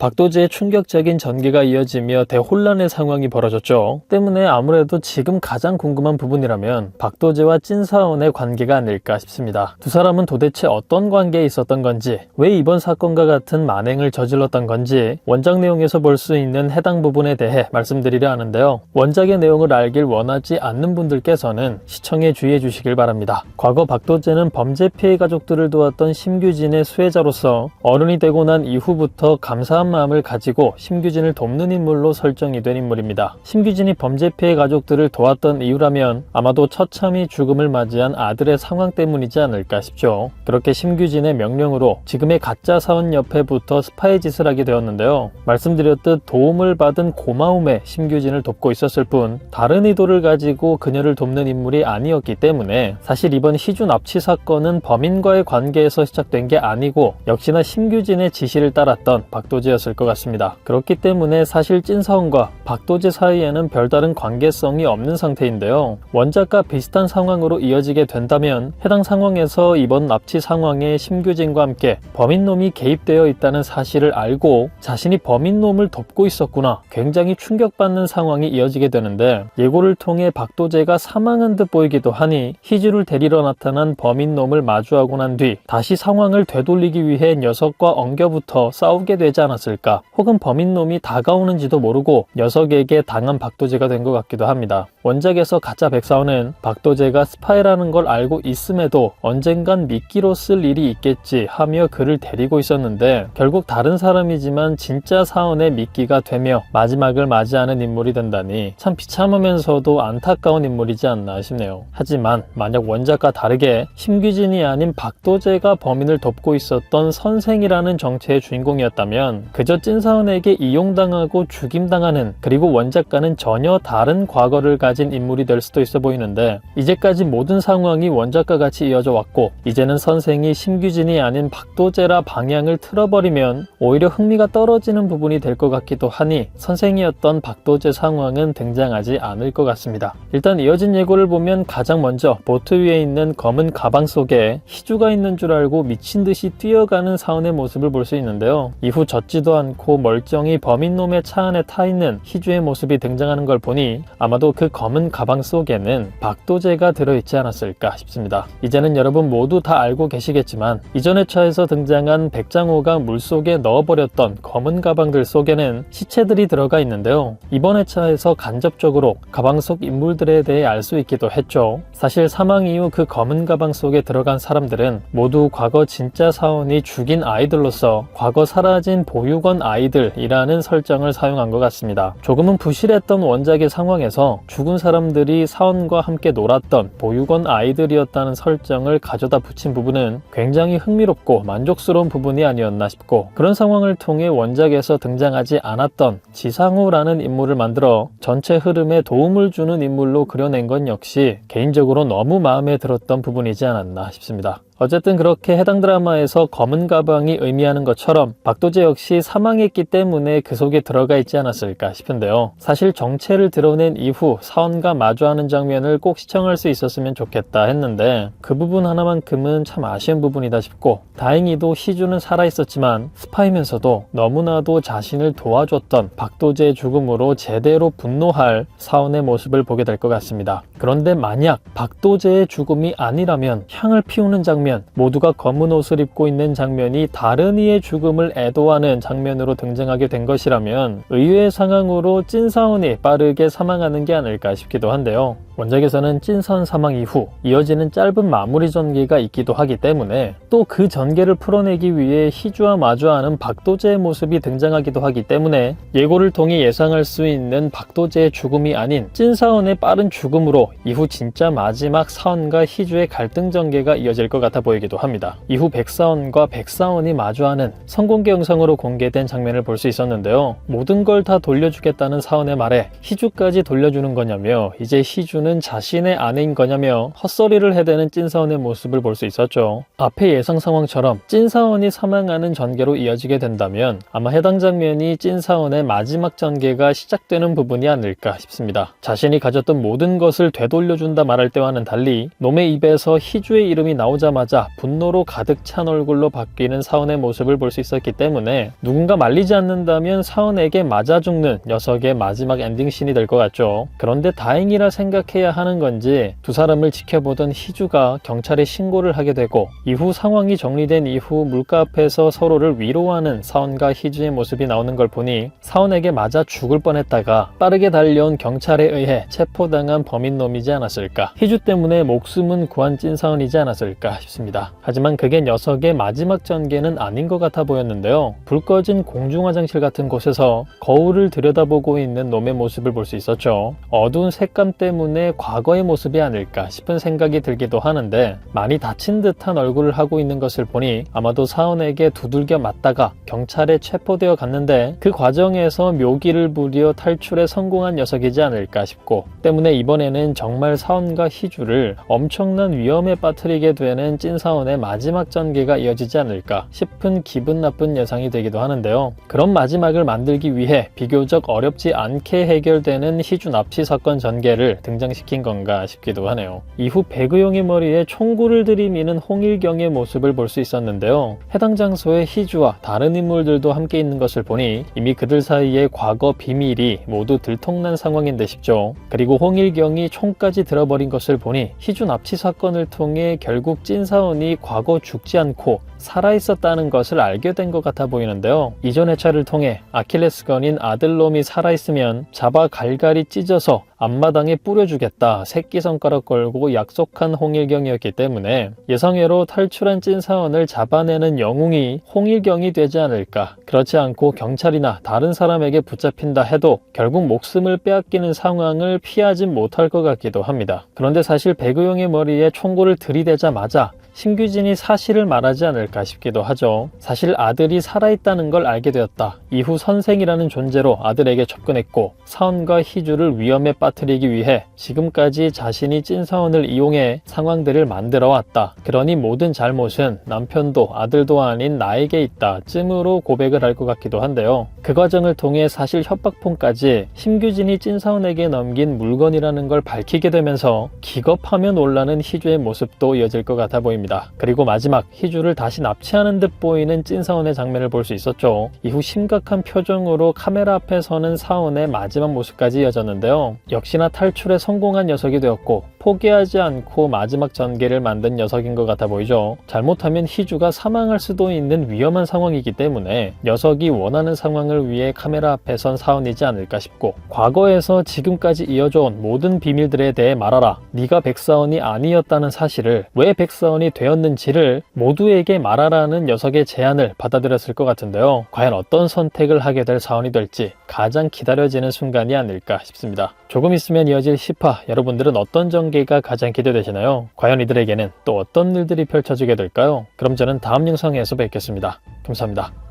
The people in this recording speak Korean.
박도재의 충격적인 전개가 이어지며 대혼란의 상황이 벌어졌죠. 때문에 아무래도 지금 가장 궁금한 부분이라면 박도재와 찐사원의 관계가 아닐까 싶습니다. 두 사람은 도대체 어떤 관계에 있었던 건지, 왜 이번 사건과 같은 만행을 저질렀던 건지 원작 내용에서 볼 수 있는 해당 부분에 대해 말씀드리려 하는데요. 원작의 내용을 알길 원하지 않는 분들께서는 시청에 주의해 주시길 바랍니다. 과거 박도재는 범죄 피해 가족들을 도왔던 심규진의 수혜자로서 어른이 되고 난 이후부터 감사한 마음을 가지고 심규진을 돕는 인물로 설정이 된 인물입니다. 심규진이 범죄 피해 가족들을 도왔던 이유라면 아마도 처참히 죽음을 맞이한 아들의 상황 때문이지 않을까 싶죠. 그렇게 심규진의 명령으로 지금의 가짜 사원 옆에 붙어 스파이 짓을 하게 되었는데요. 말씀드렸듯 도움을 받은 고마움에 심규진을 돕고 있었을 뿐 다른 의도를 가지고 그녀를 돕는 인물이 아니었기 때문에 사실 이번 희주 납치 사건은 범인과의 관계에서 시작된 게 아니고 역시나 심규진의 지시를 따랐던 박도재였을 것 같습니다. 그렇기 때문에 사실 찐사원과 박도재 사이에는 별다른 관계성이 없는 상태인데요. 원작과 비슷한 상황으로 이어지게 된다면 해당 상황에서 이번 납치 상황에 심규진과 함께 범인놈이 개입되어 있다는 사실을 알고 자신이 범인놈을 돕고 있었구나, 굉장히 충격받는 상황이 이어지게 되는데, 예고를 통해 박도재가 사망한 듯 보이기도 하니 희주를 데리러 나타난 범인놈을 마주하고 난 뒤 다시 상황을 되돌리기 위해 녀석과 엉겨붙어 싸우게 되지 않았을까, 혹은 범인놈이 다가오는지도 모르고 녀석에게 당한 박도재가 된 것 같기도 합니다. 원작에서 가짜 백사원은 박도재가 스파이라는 걸 알고 있음에도 언젠간 미끼로 쓸 일이 있겠지 하며 그를 데리고 있었는데, 결국 다른 사람이지만 진짜 사원의 미끼가 되며 마지막을 맞이하는 인물이 된다니 참 비참하면서도 안타까운 인물이지 않나 싶네요. 하지만 만약 원작과 다르게 심규진이 아닌 박도재가 범인을 돕고 있었던 선생이라는 정체의 주인공이었다면 그저 찐사원에게 이용당하고 죽임당하는, 그리고 원작과는 전혀 다른 과거를 가진 인물이 될 수도 있어 보이는데, 이제까지 모든 상황이 원작과 같이 이어져 왔고 이제는 선생이 심규진이 아닌 박도재라 방향을 틀어버리면 오히려 흥미가 떨어지는 부분이 될 것 같기도 하니 선생이었던 박도재 상황은 등장하지 않을 것 같습니다. 일단 이어진 예고를 보면 가장 먼저 보트 위에 있는 검은 가방 속에 희주가 있는 줄 알고 미친듯이 뛰어가는 사원의 모습을 볼 수 있는데요. 이후 젖지도 않고 멀쩡히 범인놈의 차 안에 타 있는 희주의 모습이 등장하는 걸 보니 아마도 그 검은 가방 속에는 박도재가 들어있지 않았을까 싶습니다. 이제는 여러분 모두 다 알고 계시겠지만 이전의 차에서 등장한 백장호가 물속에 넣어버렸던 검은 가방들 속에는 시체들이 들어가 있는데요. 이번 회차에서 간접적으로 가방 속 인물들에 대해 알 수 있기도 했죠. 사실 사망 이후 그 검은 가방 속에 들어간 사람들은 모두 과거 진짜 사원이 죽인 아이들로서 과거 사라진 보육원 아이들이라는 설정을 사용한 것 같습니다. 조금은 부실했던 원작의 상황에서 죽은 사람들이 사원과 함께 놀았던 보육원 아이들이었다는 설정을 가져다 붙인 부분은 굉장히 흥미롭고 만족스러운 부분이 아니었나 싶고, 그런 상황을 통해 원작에서 등장하지 않았던 지상호라는 인물을 만들어 전체 흐름에 도움을 주는 인물로 그려낸 건 역시 개인적으로 너무 마음에 들었던 부분이지 않았나 싶습니다. 어쨌든 그렇게 해당 드라마에서 검은 가방이 의미하는 것처럼 박도재 역시 사망했기 때문에 그 속에 들어가 있지 않았을까 싶은데요. 사실 정체를 드러낸 이후 사원과 마주하는 장면을 꼭 시청할 수 있었으면 좋겠다 했는데 그 부분 하나만큼은 참 아쉬운 부분이다 싶고, 다행히도 희주는 살아있었지만 스파이면서도 너무나도 자신을 도와줬던 박도재의 죽음으로 제대로 분노할 사원의 모습을 보게 될 것 같습니다. 그런데 만약 박도재의 죽음이 아니라면 향을 피우는 장면, 모두가 검은 옷을 입고 있는 장면이 다른 이의 죽음을 애도하는 장면으로 등장하게 된 것이라면 의외의 상황으로 찐사원이 빠르게 사망하는 게 아닐까 싶기도 한데요. 원작에서는 찐사원 사망 이후 이어지는 짧은 마무리 전개가 있기도 하기 때문에 또 그 전개를 풀어내기 위해 희주와 마주하는 박도재의 모습이 등장하기도 하기 때문에 예고를 통해 예상할 수 있는 박도재의 죽음이 아닌 찐사원의 빠른 죽음으로 이후 진짜 마지막 사원과 희주의 갈등 전개가 이어질 것 같아 보이기도 합니다. 이후 백사원과 백사원이 마주하는 선공개 영상으로 공개된 장면을 볼 수 있었는데요. 모든 걸 다 돌려주겠다는 사원의 말에 희주까지 돌려주는 거냐며 이제 희주는 자신의 아내인 거냐며 헛소리를 해대는 찐사원의 모습을 볼 수 있었죠. 앞의 예상 상황처럼 찐사원이 사망하는 전개로 이어지게 된다면 아마 해당 장면이 찐사원의 마지막 전개가 시작되는 부분이 아닐까 싶습니다. 자신이 가졌던 모든 것을 되돌려준다 말할 때와는 달리 놈의 입에서 희주의 이름이 나오자마자 분노로 가득 찬 얼굴로 바뀌는 사원의 모습을 볼 수 있었기 때문에 누군가 말리지 않는다면 사원에게 맞아 죽는 녀석의 마지막 엔딩씬이 될 것 같죠. 그런데 다행이라 생각해야 하는 건지 두 사람을 지켜보던 희주가 경찰에 신고를 하게 되고 이후 상황이 정리된 이후 물가 앞에서 서로를 위로하는 사원과 희주의 모습이 나오는 걸 보니 사원에게 맞아 죽을 뻔했다가 빠르게 달려온 경찰에 의해 체포당한 범인놈이지 않았을까. 희주 때문에 목숨은 구한 찐사원이지 않았을까 싶습니다. 하지만 그게 녀석의 마지막 전개는 아닌 것 같아 보였는데요. 불 꺼진 공중화장실 같은 곳에서 거울을 들여다보고 있는 놈의 모습을 볼 수 있었죠. 어두운 색감 때문에 과거의 모습이 아닐까 싶은 생각이 들기도 하는데 많이 다친 듯한 얼굴을 하고 있는 것을 보니 아마도 사원에게 두들겨 맞다가 경찰에 체포되어 갔는데 그 과정에서 묘기를 부려 탈출에 성공한 녀석이지 않을까 싶고, 때문에 이번에는 정말 사원과 희주를 엄청난 위험에 빠뜨리게 되는 찐사원의 마지막 전개가 이어지지 않을까 싶은 기분 나쁜 예상이 되기도 하는데요. 그런 마지막을 만들기 위해 비교적 어렵지 않게 해결되는 희주 납치 사건 전개를 등장시킨 건가 싶기도 하네요. 이후 배그용의 머리에 총구를 들이미는 홍일경의 모습을 볼 수 있었는데요. 해당 장소에 희주와 다른 인물들도 함께 있는 것을 보니 이미 그들 사이의 과거 비밀이 모두 들통난 상황인데 싶죠. 그리고 홍일경이 총까지 들어버린 것을 보니 희주 납치 사건을 통해 결국 찐사원이 과거 죽지 않고 살아있었다는 것을 알게 된 것 같아 보이는데요. 이전 회차를 통해 아킬레스건인 아들놈이 살아있으면 잡아 갈갈이 찢어서 앞마당에 뿌려주겠다 새끼 손가락 걸고 약속한 홍일경이었기 때문에 예상외로 탈출한 찐사원을 잡아내는 영웅이 홍일경이 되지 않을까. 그렇지 않고 경찰이나 다른 사람에게 붙잡힌다 해도 결국 목숨을 빼앗기는 상황을 피하진 못할 것 같기도 합니다. 그런데 사실 배그용의 머리에 총구를 들이대자마자 신규진이 사실을 말하지 않을까 싶기도 하죠. 사실 아들이 살아있다는 걸 알게 되었다. 이후 선생이라는 존재로 아들에게 접근했고 사원과 희주를 위험에 빠뜨리기 위해 지금까지 자신이 찐사원을 이용해 상황들을 만들어 왔다. 그러니 모든 잘못은 남편도 아들도 아닌 나에게 있다 쯤으로 고백을 할 것 같기도 한데요. 그 과정을 통해 사실 협박폰까지 심규진이 찐사원에게 넘긴 물건이라는 걸 밝히게 되면서 기겁하며 놀라는 희주의 모습도 이어질 것 같아 보입니다. 그리고 마지막 희주를 다시 납치하는 듯 보이는 찐사원의 장면을 볼 수 있었죠. 이후 심각한 표정으로 카메라 앞에 서는 사원의 마지막 모습까지 이어졌는데요. 역시나 탈출에 성공한 녀석이 되었고 포기하지 않고 마지막 전개를 만든 녀석인 것 같아 보이죠. 잘못하면 희주가 사망할 수도 있는 위험한 상황이기 때문에 녀석이 원하는 상황을 위해 카메라 앞에 선 사원이지 않을까 싶고, 과거에서 지금까지 이어져온 모든 비밀들에 대해 말하라. 네가 백사원이 아니었다는 사실을, 왜 백사원이 되었는지를 모두에게 말하라는 녀석의 제안을 받아들였을 것 같은데요. 과연 어떤 선택을 하게 될 사원이 될지 가장 기다려지는 순간이 아닐까 싶습니다. 조금 있으면 이어질 10화, 여러분들은 어떤 전개가 가장 기대되시나요? 과연 이들에게는 또 어떤 일들이 펼쳐지게 될까요? 그럼 저는 다음 영상에서 뵙겠습니다. 감사합니다.